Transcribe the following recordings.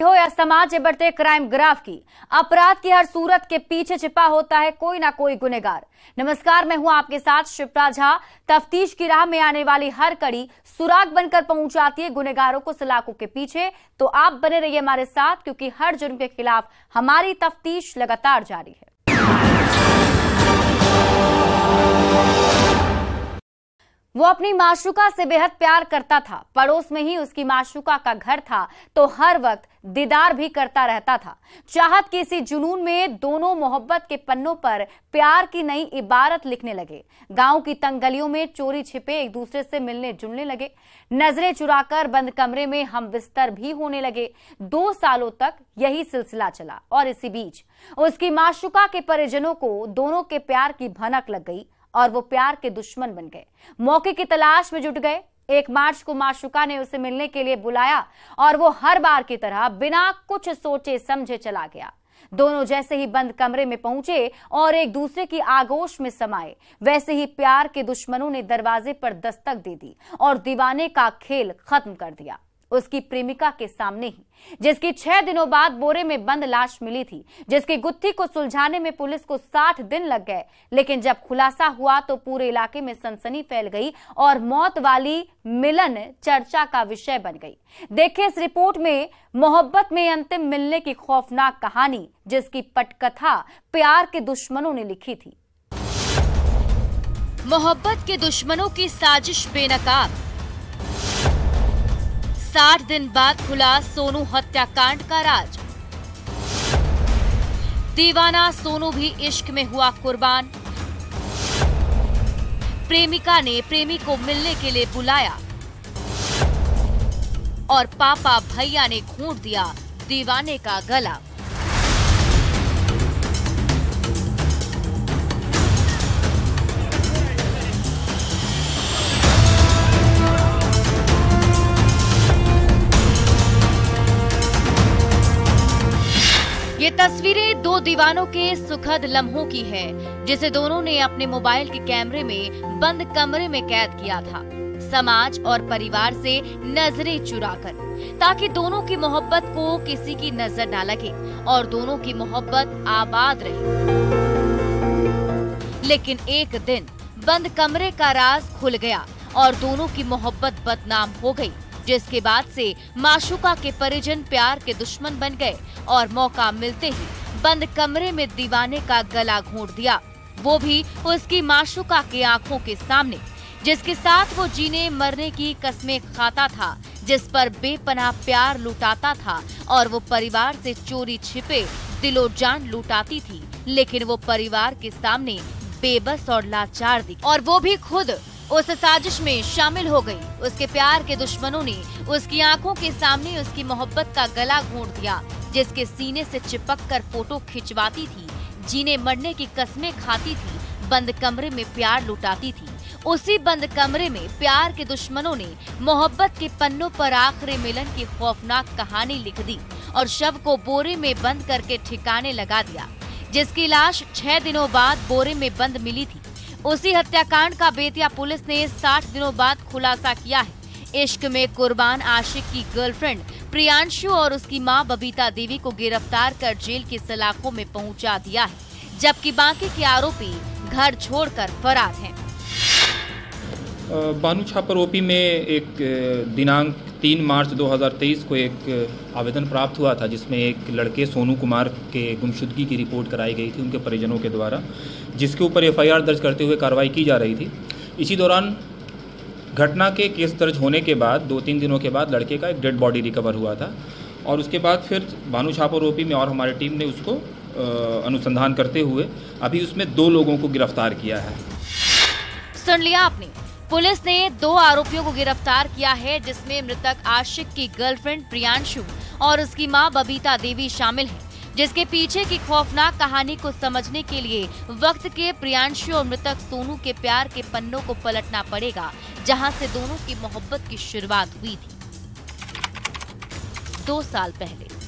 हो या समाज के बढ़ते क्राइम ग्राफ की, अपराध की हर सूरत के पीछे छिपा होता है कोई ना कोई गुनहगार। नमस्कार, मैं हूं आपके साथ शिप्रा झा। तफ्तीश की राह में आने वाली हर कड़ी सुराग बनकर पहुंच जाती है गुनहगारों को सलाखों के पीछे। तो आप बने रहिए हमारे साथ, क्योंकि हर जुर्म के खिलाफ हमारी तफ्तीश लगातार जारी है। वो अपनी माशूका से बेहद प्यार करता था। पड़ोस में ही उसकी माशूका का घर था, तो हर वक्त दीदार भी करता रहता था। चाहत के इसी जुनून में दोनों मोहब्बत के पन्नों पर प्यार की नई इबारत लिखने लगे। गांव की तंग गलियों में चोरी छिपे एक दूसरे से मिलने जुलने लगे। नजरें चुराकर बंद कमरे में हम बिस्तर भी होने लगे। 2 सालों तक यही सिलसिला चला और इसी बीच उसकी माशूका के परिजनों को दोनों के प्यार की भनक लग गई और वो प्यार के दुश्मन बन गए। मौके की तलाश में जुट गए। 1 मार्च को माशूका ने उसे मिलने के लिए बुलाया और वो हर बार की तरह बिना कुछ सोचे समझे चला गया। दोनों जैसे ही बंद कमरे में पहुंचे और एक दूसरे की आगोश में समाये, वैसे ही प्यार के दुश्मनों ने दरवाजे पर दस्तक दे दी और दीवाने का खेल खत्म कर दिया। उसकी प्रेमिका के सामने ही, जिसकी 6 दिनों बाद बोरे में बंद लाश मिली थी, जिसकी गुत्थी को सुलझाने में पुलिस को 60 दिन लग गए, लेकिन जब खुलासा हुआ तो पूरे इलाके में सनसनी फैल गई और मौत वाली मिलन चर्चा का विषय बन गई। देखिए इस रिपोर्ट में मोहब्बत में अंतिम मिलने की खौफनाक कहानी, जिसकी पटकथा प्यार के दुश्मनों ने लिखी थी। मोहब्बत के दुश्मनों की साजिश बेनकाब। 60 दिन बाद खुला सोनू हत्याकांड का राज। दीवाना सोनू भी इश्क में हुआ कुर्बान। प्रेमिका ने प्रेमी को मिलने के लिए बुलाया और पापा भैया ने घूंट दिया दीवाने का गला। ये तस्वीरें 2 दीवानों के सुखद लम्हों की है, जिसे दोनों ने अपने मोबाइल के कैमरे में बंद कमरे में कैद किया था, समाज और परिवार से नजरें चुराकर, ताकि दोनों की मोहब्बत को किसी की नजर न लगे और दोनों की मोहब्बत आबाद रहे। लेकिन एक दिन बंद कमरे का राज खुल गया और दोनों की मोहब्बत बदनाम हो गई, जिसके बाद से माशूका के परिजन प्यार के दुश्मन बन गए और मौका मिलते ही बंद कमरे में दीवाने का गला घोंट दिया, वो भी उसकी माशूका की आंखों के सामने, जिसके साथ वो जीने मरने की कस्में खाता था, जिस पर बेपनाह प्यार लुटाता था और वो परिवार से चोरी छिपे दिलो जान लुटाती थी, लेकिन वो परिवार के सामने बेबस और लाचार दिखी और वो भी खुद उस साजिश में शामिल हो गई। उसके प्यार के दुश्मनों ने उसकी आंखों के सामने उसकी मोहब्बत का गला घोंट दिया, जिसके सीने से चिपक कर फोटो खिंचवाती थी, जीने मरने की कस्में खाती थी, बंद कमरे में प्यार लुटाती थी। उसी बंद कमरे में प्यार के दुश्मनों ने मोहब्बत के पन्नों पर आखिरी मिलन की खौफनाक कहानी लिख दी और शव को बोरे में बंद करके ठिकाने लगा दिया, जिसकी लाश 6 दिनों बाद बोरे में बंद मिली थी। उसी हत्याकांड का बेतिया पुलिस ने 60 दिनों बाद खुलासा किया है। इश्क में कुर्बान आशिक की गर्लफ्रेंड प्रियांशु और उसकी मां बबीता देवी को गिरफ्तार कर जेल की सलाखों में पहुंचा दिया है, जबकि बाकी के आरोपी घर छोड़कर फरार हैं। बानू छापर ओपी में एक दिनांक 3 मार्च 2023 को एक आवेदन प्राप्त हुआ था, जिसमें एक लड़के सोनू कुमार के गुमशुदगी की रिपोर्ट कराई गई थी उनके परिजनों के द्वारा, जिसके ऊपर FIR दर्ज करते हुए कार्रवाई की जा रही थी। इसी दौरान घटना के केस दर्ज होने के बाद 2-3 दिनों के बाद लड़के का एक डेड बॉडी रिकवर हुआ था और उसके बाद फिर बानू छापर ओपी में और हमारी टीम ने उसको अनुसंधान करते हुए अभी उसमें 2 लोगों को गिरफ्तार किया है। सुन लिया आपने, पुलिस ने 2 आरोपियों को गिरफ्तार किया है, जिसमें मृतक आशिक की गर्लफ्रेंड प्रियांशु और उसकी मां बबीता देवी शामिल है, जिसके पीछे की खौफनाक कहानी को समझने के लिए वक्त के प्रियांशु और मृतक सोनू के प्यार के पन्नों को पलटना पड़ेगा, जहां से दोनों की मोहब्बत की शुरुआत हुई थी 2 साल पहले।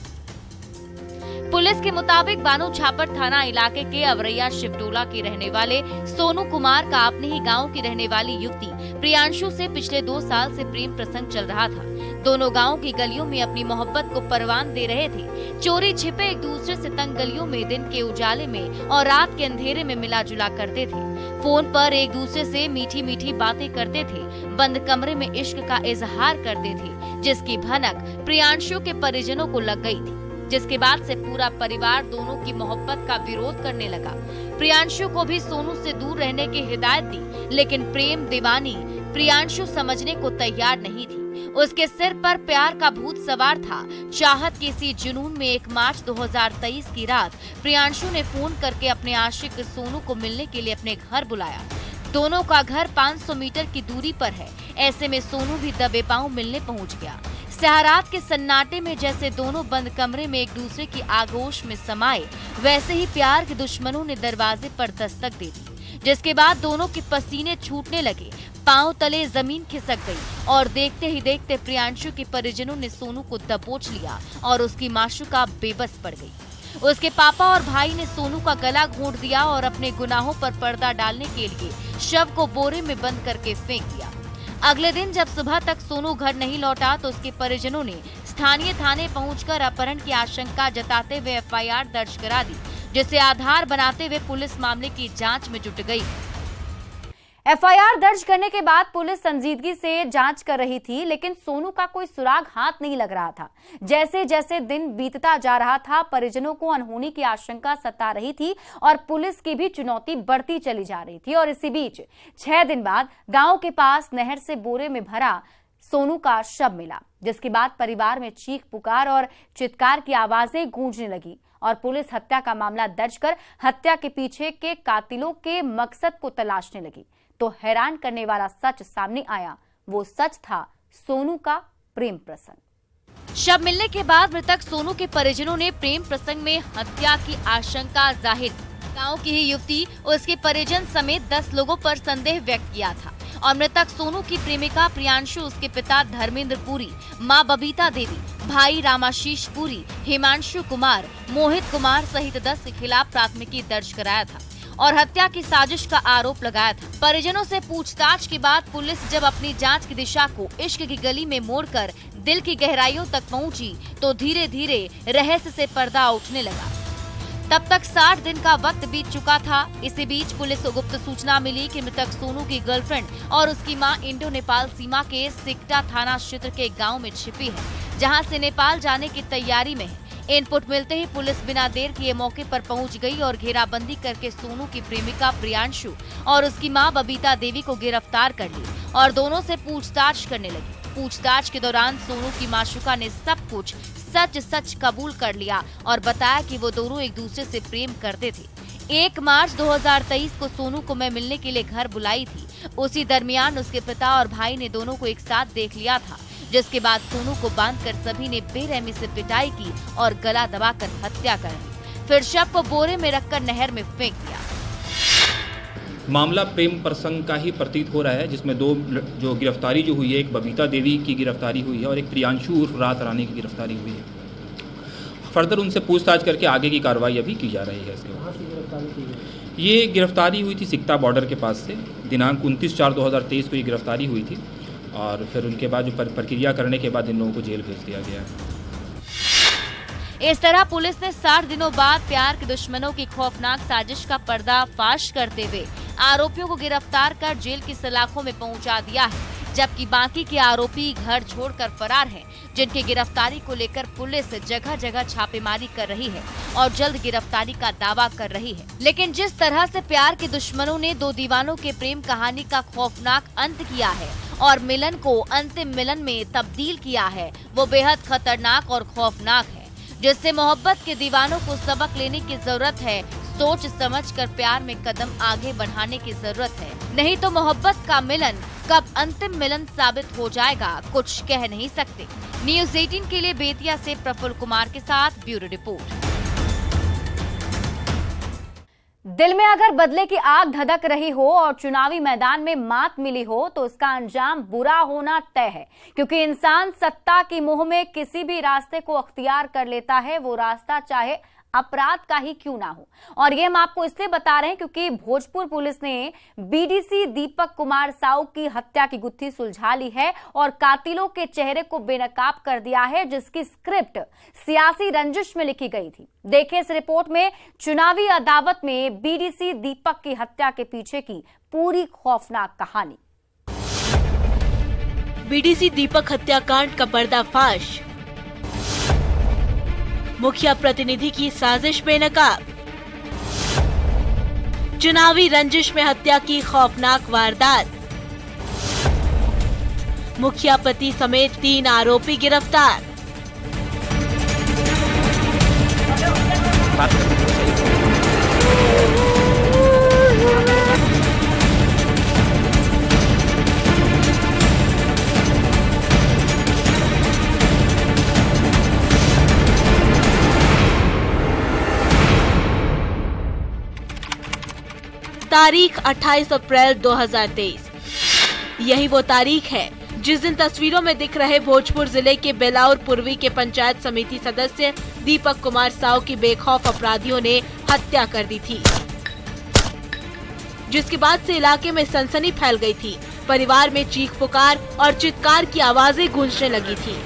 पुलिस के मुताबिक बानू छापर थाना इलाके के अवरैया शिवटोला के रहने वाले सोनू कुमार का अपने ही गांव की रहने वाली युवती प्रियांशु से पिछले 2 साल से प्रेम प्रसंग चल रहा था। दोनों गांव की गलियों में अपनी मोहब्बत को परवान दे रहे थे। चोरी छिपे एक दूसरे से तंग गलियों में दिन के उजाले में और रात के अंधेरे में मिला जुला करते थे। फोन पर एक दूसरे से मीठी मीठी बातें करते थे। बंद कमरे में इश्क का इजहार करते थे, जिसकी भनक प्रियांशु के परिजनों को लग गई थी, जिसके बाद से पूरा परिवार दोनों की मोहब्बत का विरोध करने लगा। प्रियांशु को भी सोनू से दूर रहने की हिदायत दी, लेकिन प्रेम दीवानी प्रियांशु समझने को तैयार नहीं थी। उसके सिर पर प्यार का भूत सवार था। चाहत के इसी जुनून में 1 मार्च 2023 की रात प्रियांशु ने फोन करके अपने आशिक सोनू को मिलने के लिए अपने घर बुलाया। दोनों का घर 500 मीटर की दूरी पर है। ऐसे में सोनू भी दबे पांव मिलने पहुंच गया। सहरात के सन्नाटे में जैसे दोनों बंद कमरे में एक दूसरे की आगोश में समाये, वैसे ही प्यार के दुश्मनों ने दरवाजे पर दस्तक दे दी, जिसके बाद दोनों के पसीने छूटने लगे। पांव तले जमीन खिसक गई और देखते ही देखते प्रियांशु के परिजनों ने सोनू को दबोच लिया और उसकी माशूका बेबस पड़ गई। उसके पापा और भाई ने सोनू का गला घोंट दिया और अपने गुनाहों पर पर्दा डालने के लिए शव को बोरे में बंद करके फेंक दिया। अगले दिन जब सुबह तक सोनू घर नहीं लौटा तो उसके परिजनों ने स्थानीय थाने पहुंचकर अपहरण की आशंका जताते हुए FIR दर्ज करा दी, जिसे आधार बनाते हुए पुलिस मामले की जांच में जुट गई। FIR दर्ज करने के बाद पुलिस संजीदगी से जांच कर रही थी, लेकिन सोनू का कोई सुराग हाथ नहीं लग रहा था। जैसे जैसे दिन बीतता जा रहा था, परिजनों को अनहोनी की आशंका सता रही थी और पुलिस की भी चुनौती बढ़ती चली जा रही थी। और इसी बीच 6 दिन बाद गांव के पास नहर से बोरे में भरा सोनू का शव मिला, जिसके बाद परिवार में चीख पुकार और चित्कार की आवाजें गूंजने लगी और पुलिस हत्या का मामला दर्ज कर हत्या के पीछे के कातिलों के मकसद को तलाशने लगी। तो हैरान करने वाला सच सामने आया। वो सच था सोनू का प्रेम प्रसंग। शव मिलने के बाद मृतक सोनू के परिजनों ने प्रेम प्रसंग में हत्या की आशंका जाहिर। गांव की ही युवती, उसके परिजन समेत 10 लोगों पर संदेह व्यक्त किया था और मृतक सोनू की प्रेमिका प्रियांशु, उसके पिता धर्मेंद्र पुरी, मां बबीता देवी, भाई रामाशीष पुरी, हिमांशु कुमार, मोहित कुमार सहित 10 के खिलाफ प्राथमिकी दर्ज कराया था और हत्या की साजिश का आरोप लगाया था। परिजनों से पूछताछ के बाद पुलिस जब अपनी जांच की दिशा को इश्क की गली में मोड़कर दिल की गहराइयों तक पहुंची तो धीरे धीरे रहस्य से पर्दा उठने लगा। तब तक 60 दिन का वक्त बीत चुका था। इसी बीच पुलिस को गुप्त सूचना मिली कि मृतक सोनू की गर्लफ्रेंड और उसकी मां इंडो नेपाल सीमा के सिकटा थाना क्षेत्र के गाँव में छिपी है, जहाँ से नेपाल जाने की तैयारी में है। इनपुट मिलते ही पुलिस बिना देर किए मौके पर पहुंच गई और घेराबंदी करके सोनू की प्रेमिका प्रियांशु और उसकी मां बबीता देवी को गिरफ्तार कर ली और दोनों से पूछताछ करने लगी। पूछताछ के दौरान सोनू की माशूका ने सब कुछ सच सच कबूल कर लिया और बताया कि वो दोनों एक दूसरे से प्रेम करते थे। 1 मार्च 2023 को सोनू को मैं मिलने के लिए घर बुलाई थी। उसी दरमियान उसके पिता और भाई ने दोनों को एक साथ देख लिया था, जिसके बाद सोनू को बांधकर सभी ने बेरहमी से पिटाई की और गला दबाकर हत्या कर दी। फिर शव को बोरे में रखकर नहर में फेंक दिया। मामला प्रेम प्रसंग का ही प्रतीत हो रहा है, जिसमें 2 जो गिरफ्तारी जो हुई है, एक बबीता देवी की गिरफ्तारी हुई है और एक प्रियांशु उर्फ रात रानी की गिरफ्तारी हुई है। फर्दर उनसे पूछताछ करके आगे की कार्रवाई अभी की जा रही है। इसके ये गिरफ्तारी हुई थी सिकटा बॉर्डर के पास से। दिनांक 29/4/2023 को ये गिरफ्तारी हुई थी और फिर उनके बाद जो प्रक्रिया करने के बाद इन लोगों को जेल भेज दिया गया। इस तरह पुलिस ने 60 दिनों बाद प्यार के दुश्मनों की खौफनाक साजिश का पर्दाफाश करते हुए आरोपियों को गिरफ्तार कर जेल की सलाखों में पहुंचा दिया है, जबकि बाकी के आरोपी घर छोड़कर फरार हैं, जिनकी गिरफ्तारी को लेकर पुलिस जगह जगह छापेमारी कर रही है और जल्द गिरफ्तारी का दावा कर रही है। लेकिन जिस तरह से प्यार के दुश्मनों ने 2 दीवानों के प्रेम कहानी का खौफनाक अंत किया है और मिलन को अंतिम मिलन में तब्दील किया है, वो बेहद खतरनाक और खौफनाक है, जिससे मोहब्बत के दीवानों को सबक लेने की जरूरत है। सोच समझकर प्यार में कदम आगे बढ़ाने की जरूरत है, नहीं तो मोहब्बत का मिलन कब अंतिम मिलन साबित हो जाएगा कुछ कह नहीं सकते। न्यूज़ 18 के लिए बेतिया से प्रफुल्ल कुमार के साथ ब्यूरो रिपोर्ट। दिल में अगर बदले की आग धधक रही हो और चुनावी मैदान में मात मिली हो तो उसका अंजाम बुरा होना तय है, क्योंकि इंसान सत्ता की मोह में किसी भी रास्ते को अख्तियार कर लेता है, वो रास्ता चाहे अपराध का ही क्यों ना हो। और ये हम आपको इसलिए बता रहे हैं क्योंकि भोजपुर पुलिस ने बीडीसी दीपक कुमार साहू की हत्या की गुत्थी सुलझा ली है और कातिलों के चेहरे को बेनकाब कर दिया है, जिसकी स्क्रिप्ट सियासी रंजिश में लिखी गई थी। देखिए इस रिपोर्ट में चुनावी अदावत में बीडीसी दीपक की हत्या के पीछे की पूरी खौफनाक कहानी। बीडीसी दीपक हत्याकांड का पर्दाफाश, मुखिया प्रतिनिधि की साजिश बेनकाब, चुनावी रंजिश में हत्या की खौफनाक वारदात, मुखिया पति समेत 3 आरोपी गिरफ्तार। तारीख 28 अप्रैल 2023। यही वो तारीख है जिस दिन तस्वीरों में दिख रहे भोजपुर जिले के बेलाउर पूर्वी के पंचायत समिति सदस्य दीपक कुमार साहू की बेखौफ अपराधियों ने हत्या कर दी थी, जिसके बाद से इलाके में सनसनी फैल गई थी। परिवार में चीख पुकार और चित्कार की आवाजें गूंजने लगी थी,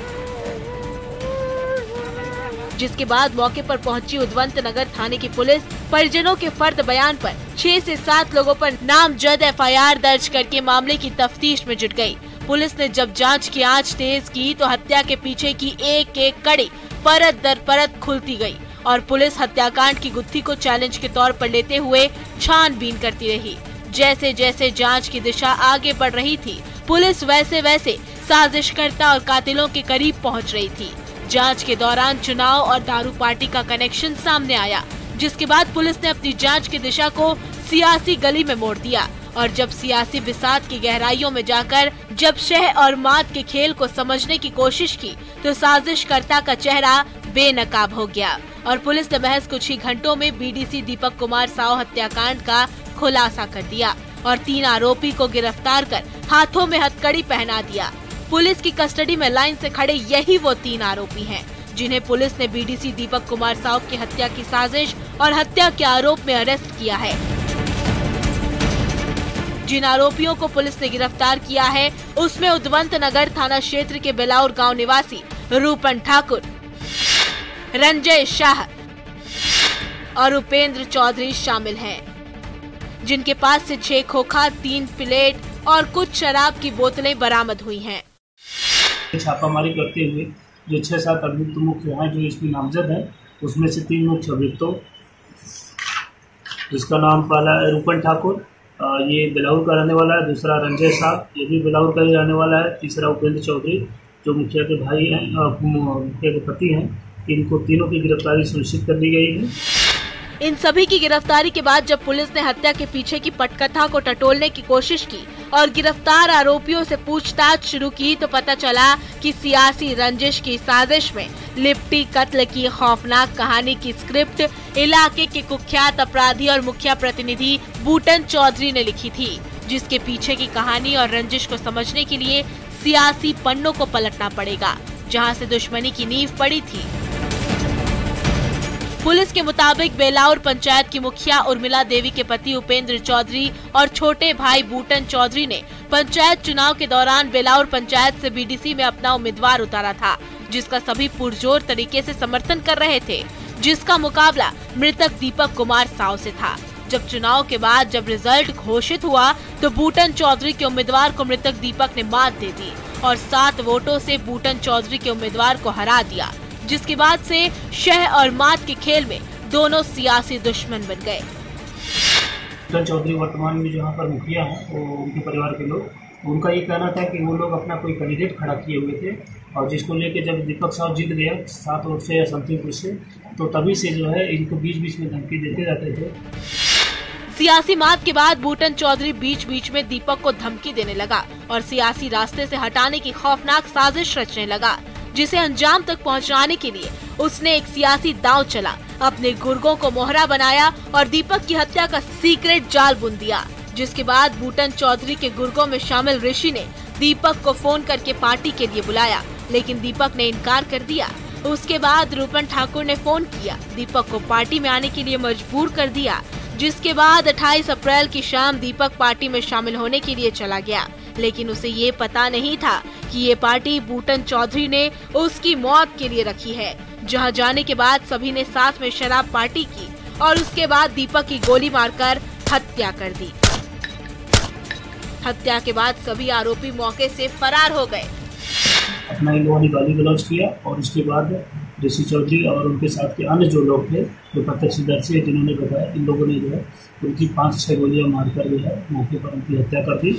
जिसके बाद मौके पर पहुंची उद्वंत नगर थाने की पुलिस परिजनों के फर्द बयान पर 6 से 7 लोगों पर नामजद एफआईआर दर्ज करके मामले की तफ्तीश में जुट गई। पुलिस ने जब जांच की आंच तेज की तो हत्या के पीछे की एक कड़ी परत दर परत खुलती गई और पुलिस हत्याकांड की गुत्थी को चैलेंज के तौर पर लेते हुए छानबीन करती रही। जैसे जैसे जांच की दिशा आगे बढ़ रही थी, पुलिस वैसे वैसे साजिशकर्ता और कातिलों के करीब पहुंच रही थी। जांच के दौरान चुनाव और दारू पार्टी का कनेक्शन सामने आया, जिसके बाद पुलिस ने अपनी जांच की दिशा को सियासी गली में मोड़ दिया और जब सियासी बिसात की गहराइयों में जाकर जब शह और मात के खेल को समझने की कोशिश की तो साजिशकर्ता का चेहरा बेनकाब हो गया और पुलिस ने महज कुछ ही घंटों में बीडीसी दीपक कुमार साहू हत्याकांड का खुलासा कर दिया और 3 आरोपी को गिरफ्तार कर हाथों में हथकड़ी पहना दिया। पुलिस की कस्टडी में लाइन से खड़े यही वो 3 आरोपी हैं, जिन्हें पुलिस ने बीडीसी दीपक कुमार साहू की हत्या की साजिश और हत्या के आरोप में अरेस्ट किया है। जिन आरोपियों को पुलिस ने गिरफ्तार किया है उसमें उद्वंत नगर थाना क्षेत्र के बेलाउर गांव निवासी रूपन ठाकुर, रंजय शाह और उपेंद्र चौधरी शामिल हैं, जिनके पास से 6 खोखा, 3 प्लेट और कुछ शराब की बोतलें बरामद हुई हैं। छापामारी करते हुए जो 6-7 अभियुक्त मुख्य हैं जो इसमें नामजद हैं, उसमें से 3 मुख्य अभियुक्तों, जिसका नाम पहला है रूपन ठाकुर, ये बेलाउर का रहने वाला है, दूसरा रंजय शाह, ये भी बेलाउर का ही रहने वाला है, तीसरा उपेंद्र चौधरी जो मुखिया के भाई हैं, मुखिया के पति हैं। इनको तीनों की गिरफ्तारी सुनिश्चित कर दी गई है। इन सभी की गिरफ्तारी के बाद जब पुलिस ने हत्या के पीछे की पटकथा को टटोलने की कोशिश की और गिरफ्तार आरोपियों से पूछताछ शुरू की तो पता चला कि सियासी रंजिश की साजिश में लिप्टी कत्ल की खौफनाक कहानी की स्क्रिप्ट इलाके के कुख्यात अपराधी और मुखिया प्रतिनिधि बूटन चौधरी ने लिखी थी, जिसके पीछे की कहानी और रंजिश को समझने के लिए सियासी पन्नों को पलटना पड़ेगा, जहां से दुश्मनी की नींव पड़ी थी। पुलिस के मुताबिक बेलाउर पंचायत की मुखिया उर्मिला देवी के पति उपेंद्र चौधरी और छोटे भाई बूटन चौधरी ने पंचायत चुनाव के दौरान बेलाउर पंचायत से बीडीसी में अपना उम्मीदवार उतारा था, जिसका सभी पुरजोर तरीके से समर्थन कर रहे थे, जिसका मुकाबला मृतक दीपक कुमार साहू से था। जब चुनाव के बाद जब रिजल्ट घोषित हुआ तो बूटन चौधरी के उम्मीदवार को मृतक दीपक ने मात दे दी और 7 वोटों से बूटन चौधरी के उम्मीदवार को हरा दिया, जिसके बाद से शह और मात के खेल में दोनों सियासी दुश्मन बन गए। बूटन चौधरी वर्तमान में जो यहाँ पर मुखिया हैं, वो उनके परिवार के लोग, उनका ये कहना था कि वो लोग अपना कोई कैंडिडेट खड़ा किए हुए थे और जिसको लेके जब दीपक साहू जीत गया 7 वोट से या समथिंग कुछ से, तो तभी से जो है इनको बीच बीच में धमकी देते रहते थे। सियासी मात के बाद बूटन चौधरी बीच बीच में दीपक को धमकी देने लगा और सियासी रास्ते से हटाने की खौफनाक साजिश रचने लगा, जिसे अंजाम तक पहुंचाने के लिए उसने एक सियासी दांव चला, अपने गुर्गों को मोहरा बनाया और दीपक की हत्या का सीक्रेट जाल बुन दिया। जिसके बाद बूटन चौधरी के गुर्गों में शामिल ऋषि ने दीपक को फोन करके पार्टी के लिए बुलाया, लेकिन दीपक ने इनकार कर दिया। उसके बाद रूपन ठाकुर ने फोन किया, दीपक को पार्टी में आने के लिए मजबूर कर दिया, जिसके बाद 28 अप्रैल की शाम दीपक पार्टी में शामिल होने के लिए चला गया। लेकिन उसे ये पता नहीं था कि ये पार्टी बूटन चौधरी ने उसकी मौत के लिए रखी है। जहां जाने के बाद सभी ने साथ में शराब पार्टी की और उसके बाद दीपक की गोली मारकर हत्या कर दी। हत्या के बाद सभी आरोपी मौके से फरार हो गए। अपना इन लोगों ने गाली गलौज किया और उसके बाद ऋषि चौधरी और उनके साथ के अन्य जो लोग थे, जो प्रत्यक्षदर्शी है, जिन्होंने बताया, इन लोगों ने जो है उनकी 5-6 गोलियां मारकर जो है मौके पर उनकी हत्या कर दी।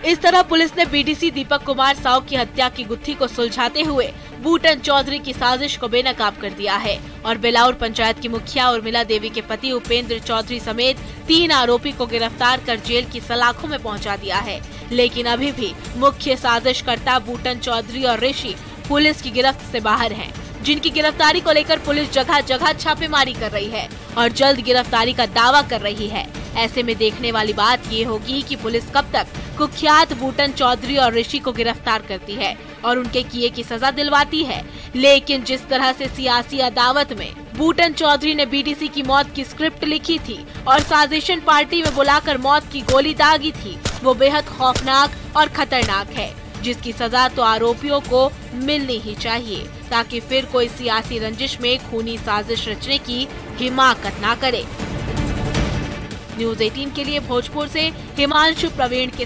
इस तरह पुलिस ने बीडीसी दीपक कुमार साव की हत्या की गुत्थी को सुलझाते हुए बूटन चौधरी की साजिश को बेनकाब कर दिया है और बेलाउर पंचायत की मुखिया उर्मिला देवी के पति उपेंद्र चौधरी समेत 3 आरोपी को गिरफ्तार कर जेल की सलाखों में पहुंचा दिया है। लेकिन अभी भी मुख्य साजिशकर्ता बूटन चौधरी और ऋषि पुलिस की गिरफ्त से बाहर हैं, जिनकी गिरफ्तारी को लेकर पुलिस जगह जगह छापेमारी कर रही है और जल्द गिरफ्तारी का दावा कर रही है। ऐसे में देखने वाली बात ये होगी कि पुलिस कब तक कुख्यात बूटन चौधरी और ऋषि को गिरफ्तार करती है और उनके किए की सजा दिलवाती है। लेकिन जिस तरह से सियासी अदावत में बूटन चौधरी ने बीडीसी की मौत की स्क्रिप्ट लिखी थी और साजिशन पार्टी में बुलाकर मौत की गोली दागी थी, वो बेहद खौफनाक और खतरनाक है, जिसकी सजा तो आरोपियों को मिलनी ही चाहिए, ताकि फिर कोई सियासी रंजिश में खूनी साजिश रचने की हिमाकत ना करे। न्यूज़ 18 के लिए भोजपुर से हिमांशु प्रवीण के